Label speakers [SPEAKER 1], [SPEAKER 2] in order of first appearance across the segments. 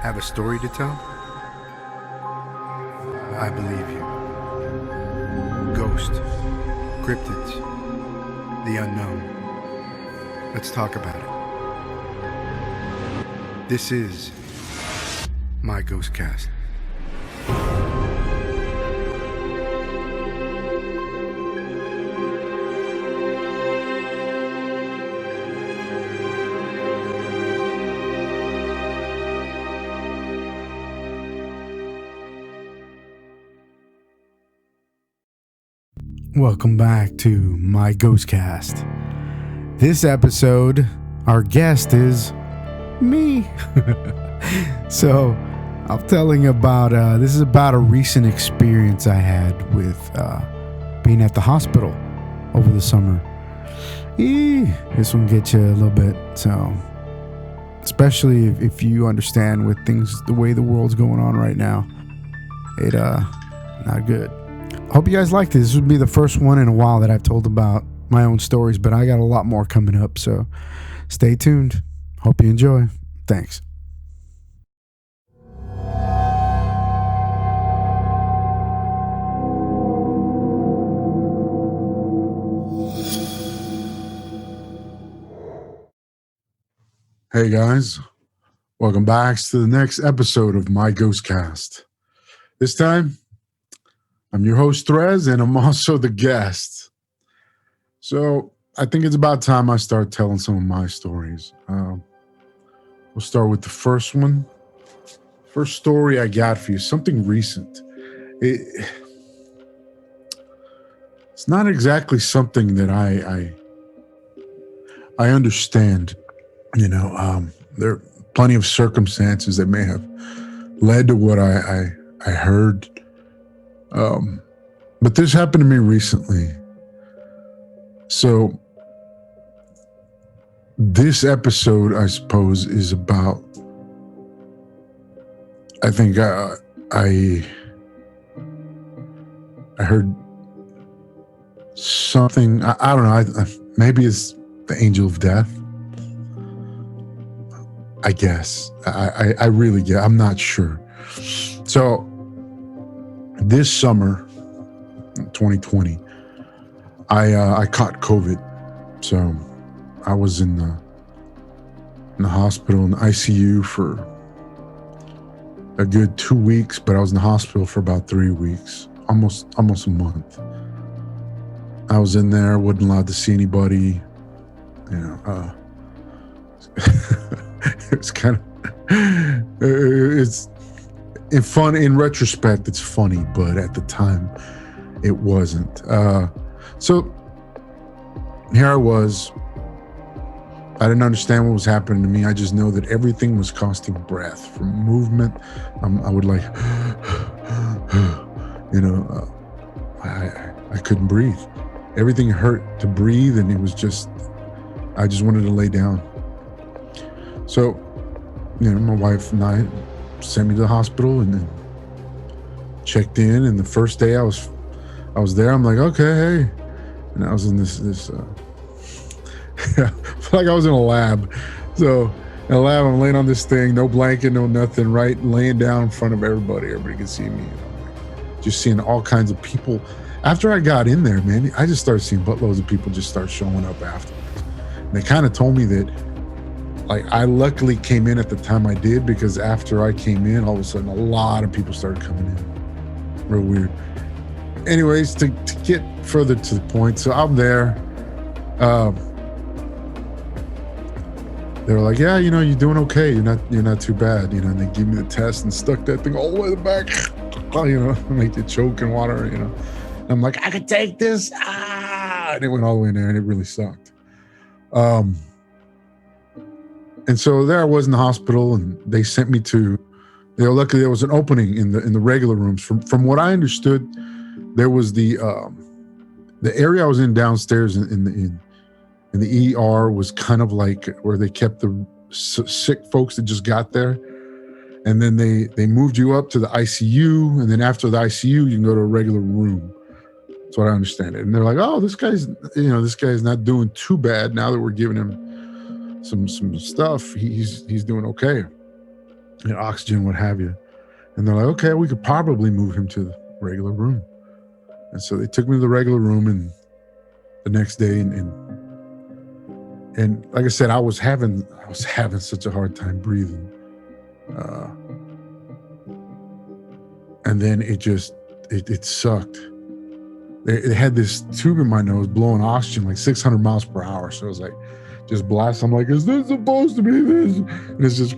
[SPEAKER 1] Have a story to tell? I believe you. Ghost, cryptids, the unknown. Let's talk about it. This is my GhostCast. Welcome back to my GhostCast. This episode, our guest is me. So, I'm telling about, this is about a recent experience I had with being at the hospital over the summer. This one gets you a little bit, so, especially if you understand with things, the way the world's going on right now, it, not good. Hope you guys like this. This would be the first one in a while that I've told about my own stories, but I got a lot more coming up, so stay tuned. Hope you enjoy. Thanks. Hey guys, welcome back to the next episode of my GhostCast. This time, I'm your host, Threz, and I'm also the guest. So I think it's about time I start telling some of my stories. We'll start with the first one. First story I got for you, something recent. It's not exactly something that I understand. There are plenty of circumstances that may have led to what I heard. But this happened to me recently. So this episode, I suppose, is about, I think I heard something, I don't know, maybe it's the angel of death. I guess. I really get, I'm not sure. So this summer, 2020, I caught COVID. So I was in the hospital, in the ICU for a good 2 weeks, but I was in the hospital for about 3 weeks, almost a month. I was in there, wasn't allowed to see anybody. It's kind of, it's in retrospect, it's funny, but at the time it wasn't. So here I was. I didn't understand what was happening to me. I just know that everything was costing breath from movement. I would like, I couldn't breathe. Everything hurt to breathe, and it was just, I just wanted to lay down. So, my wife and I sent me to the hospital and then checked in. And the first day I was there, I'm like, okay, hey. And I was in this I feel like I was in a lab. So in a lab, I'm laying on this thing, no blanket, no nothing, right? Laying down in front of everybody. Everybody could see me. Just seeing all kinds of people. After I got in there, man, I just started seeing buttloads of people just start showing up afterwards. And they kind of told me that, like, I luckily came in at the time I did, because after I came in, all of a sudden a lot of people started coming in. Real weird. Anyways, to get further to the point, so I'm there. They were like, yeah, you're doing okay. You're not too bad. And they gave me the test and stuck that thing all the way to the back, make you choke in water, And I'm like, I could take this. And it went all the way in there, and it really sucked. And so there I was in the hospital, and they sent me to, luckily there was an opening in the regular rooms. From what I understood, there was the area I was in downstairs in the ER was kind of like where they kept the sick folks that just got there. And then they moved you up to the ICU. And then after the ICU, you can go to a regular room. That's what I understand it. And they're like, oh, this guy's not doing too bad now that we're giving him some stuff. He's doing okay.
[SPEAKER 2] oxygen, what have you. And they're like, okay, we could probably move him to the regular room. And so they took me to the regular room, and the next day, and like I said, I was having such a hard time breathing. And then it sucked. They had this tube in my nose blowing oxygen like 600 miles per hour. So it was like just blast. I'm like, is this supposed to be this? And it's just,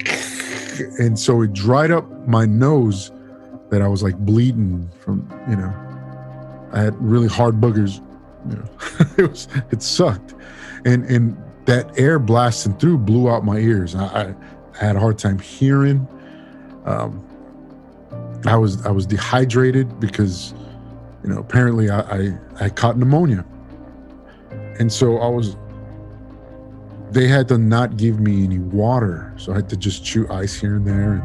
[SPEAKER 2] and so it dried up my nose that I was like bleeding from, I had really hard boogers. It sucked. And that air blasting through blew out my ears. I had a hard time hearing. I was dehydrated because, apparently I caught pneumonia. And so they had to not give me any water. So I had to just chew ice here and there.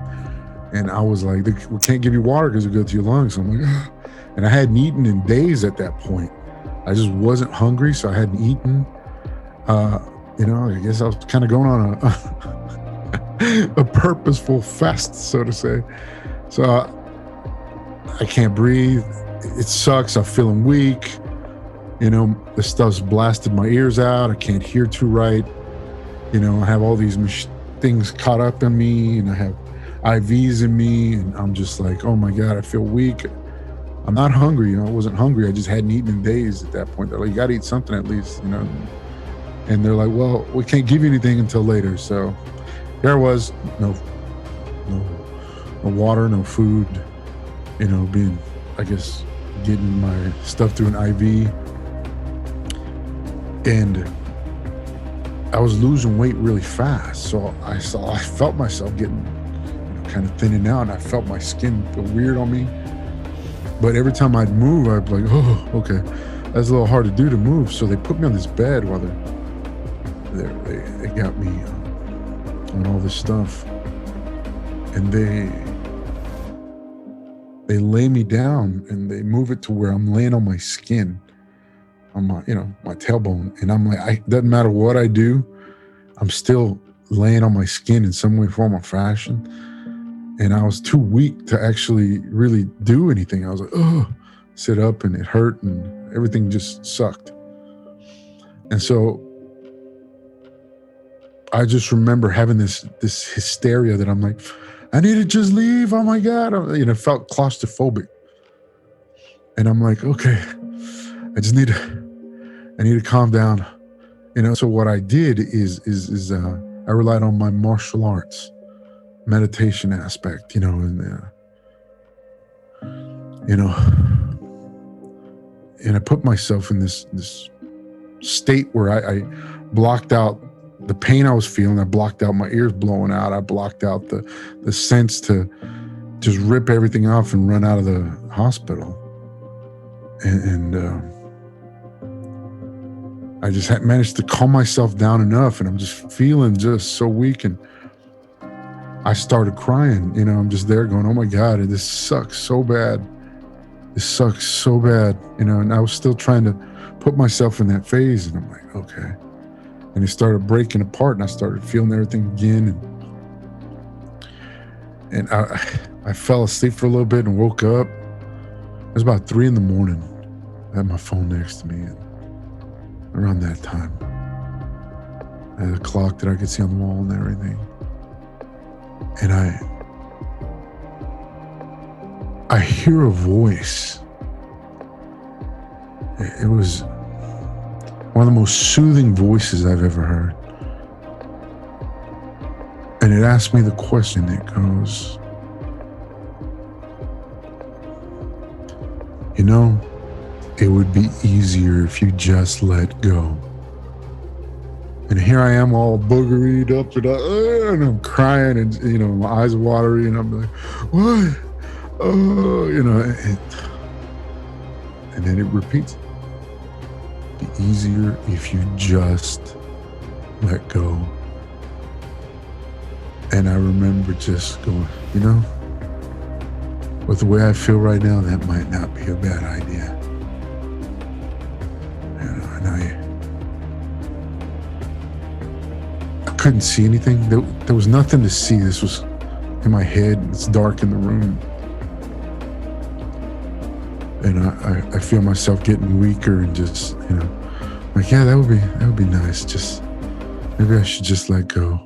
[SPEAKER 2] And I was like, we can't give you water because it goes to your lungs. So I'm like, ugh. And I hadn't eaten in days at that point. I just wasn't hungry, so I hadn't eaten. I guess I was kind of going on a purposeful fast, so to say. So I can't breathe. It sucks. I'm feeling weak. The stuff's blasted my ears out. I can't hear too right. I have all these things caught up in me, and I have IVs in me, and I'm just like, oh my God, I feel weak. I'm not hungry. I wasn't hungry. I just hadn't eaten in days at that point. They're like, you got to eat something at least, And they're like, well, we can't give you anything until later. So here I was, no water, no food, being, I guess, getting my stuff through an IV. And I was losing weight really fast. So I felt myself getting kind of thinning out, and I felt my skin feel weird on me. But every time I'd move, I'd be like, oh, okay, that's a little hard to do to move. So they put me on this bed while they got me on all this stuff. And they lay me down, and they move it to where I'm laying on my skin, on my, my tailbone. And I'm like, it doesn't matter what I do, I'm still laying on my skin in some way, form, or fashion. And I was too weak to actually really do anything. I was like, oh, sit up, and it hurt, and everything just sucked. And so I just remember having this hysteria that I'm like, I need to just leave. Oh my God. Felt claustrophobic. And I'm like, okay, I need to calm down. So what I did is I relied on my martial arts meditation aspect, and I put myself in this state where I blocked out the pain I was feeling. I blocked out my ears blowing out. I blocked out the sense to just rip everything off and run out of the hospital. And I just had managed to calm myself down enough, and I'm just feeling just so weak, and I started crying. I'm just there going, oh my God, this sucks so bad. This sucks so bad. And I was still trying to put myself in that phase, and I'm like, okay. And it started breaking apart, and I started feeling everything again. And I fell asleep for a little bit and woke up. It was about 3 a.m. I had my phone next to me, and around that time, I had a clock that I could see on the wall and everything. And I hear a voice. It was one of the most soothing voices I've ever heard. And it asked me the question that goes, it would be easier if you just let go. And here I am all boogeried up, and I'm crying, and my eyes are watery, and I'm like, what? Oh, and then it repeats. Be easier if you just let go. And I remember just going, with the way I feel right now, that might not be a bad idea. I couldn't see anything. There was nothing to see. It in my head. It's dark in the room. And I feel myself getting weaker and just, like, yeah, that would be nice. Just maybe I should just let go.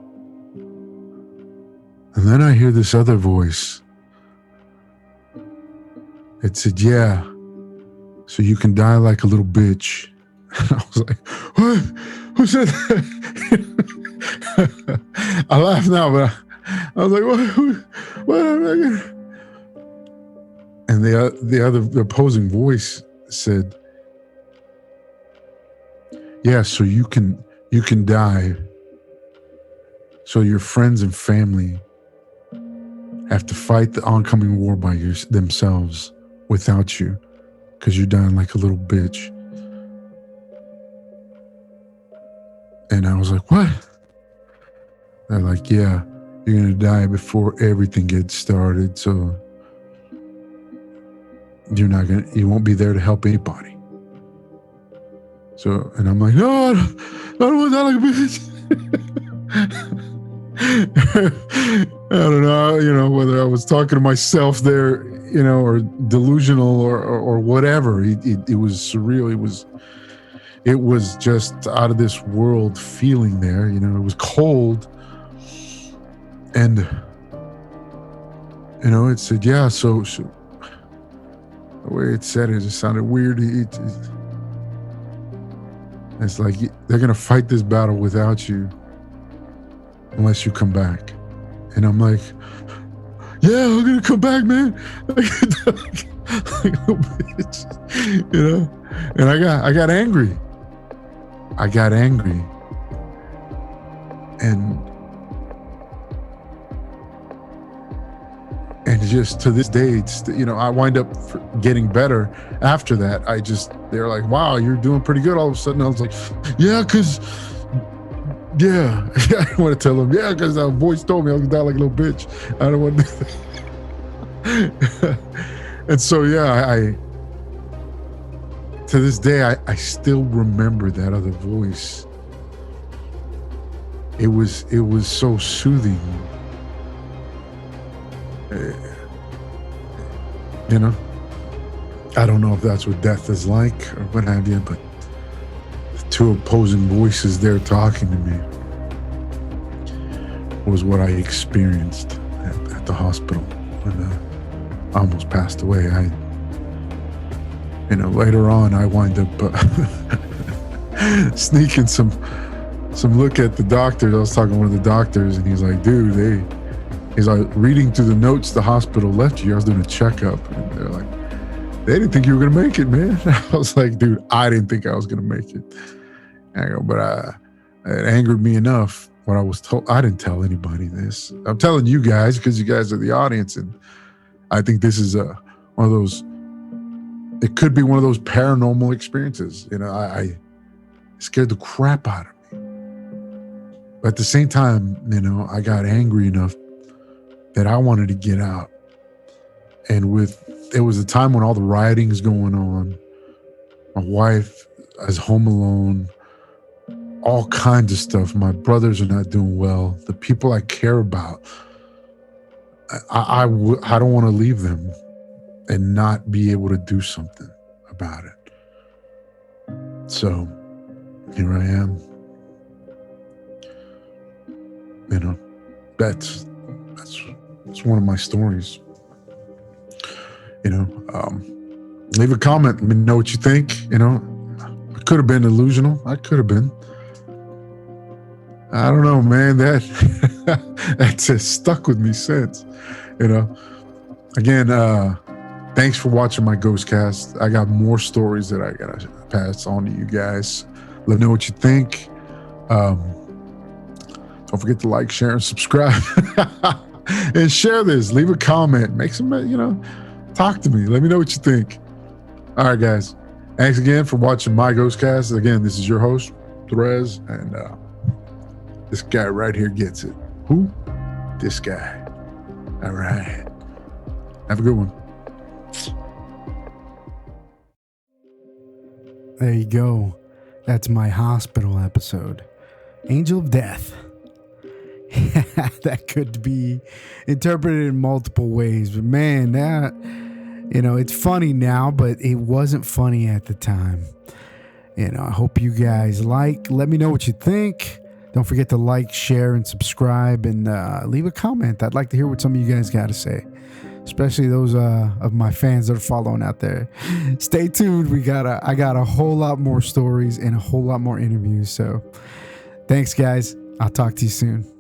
[SPEAKER 2] And then I hear this other voice. It said, yeah, so you can die like a little bitch. And I was like, what? Who said that? I laugh now, but I was like, what? And the opposing voice said, yeah, so you can die, so your friends and family have to fight the oncoming war by themselves without you, because you're dying like a little bitch. And I was like, what? They're like, yeah, you're gonna die before everything gets started, so you won't be there to help anybody. So, and I'm like, no, I don't want to die like a bitch. I don't know, whether I was talking to myself there, or delusional or whatever. It was surreal. It was just out of this world feeling there. It was cold. And, it said, yeah, so the way it said it just sounded weird. It's like they're going to fight this battle without you unless you come back. And I'm like, yeah, I'm going to come back, man. Like a bitch, And I got angry. And just to this day, it's, I wind up getting better after that. They're like, wow, you're doing pretty good. All of a sudden I was like, yeah, because I don't want to tell them, yeah, because a voice told me I was gonna die like a little bitch. I don't want to do that. And so, I to this day, I still remember that other voice. It was so soothing. I don't know if that's what death is like or what have you, but the two opposing voices there talking to me was what I experienced at the hospital when I almost passed away. Later on, I wind up sneaking some look at the doctor. I was talking to one of the doctors, and he's like, dude, he's like, reading through the notes the hospital left you. I was doing a checkup, and they're like, they didn't think you were gonna make it, man. I was like, dude, I didn't think I was gonna make it. And I go, but it angered me enough what I was told. I didn't tell anybody this. I'm telling you guys because you guys are the audience, and I think this is one of those. It could be one of those paranormal experiences. I scared the crap out of me. But at the same time, I got angry enough that I wanted to get out. And it was a time when all the rioting is going on. My wife is home alone. All kinds of stuff. My brothers are not doing well. The people I care about, I don't want to leave them and not be able to do something about it. So here I am. That's one of my stories. Leave a comment. Let me know what you think. I could have been delusional. I could have been. I don't know, man. That's stuck with me since. Again, thanks for watching my GhostCast. I got more stories that I gotta pass on to you guys. Let me know what you think. Don't forget to like, share, and subscribe. And share this. Leave a comment. Make some, talk to me. Let me know what you think. All right, guys. Thanks again for watching my GhostCast. Again, this is your host, Therese, and this guy right here gets it. Who? This guy. All right. Have a good one.
[SPEAKER 1] There you go. That's my hospital episode. Angel of Death. that could be interpreted in multiple ways. But man, that, it's funny now, but it wasn't funny at the time. I hope you guys let me know what you think. Don't forget to like, share, and subscribe, and leave a comment. I'd like to hear what some of you guys got to say, especially those of my fans that are following out there. Stay tuned. I got a whole lot more stories and a whole lot more interviews. So thanks, guys. I'll talk to you soon.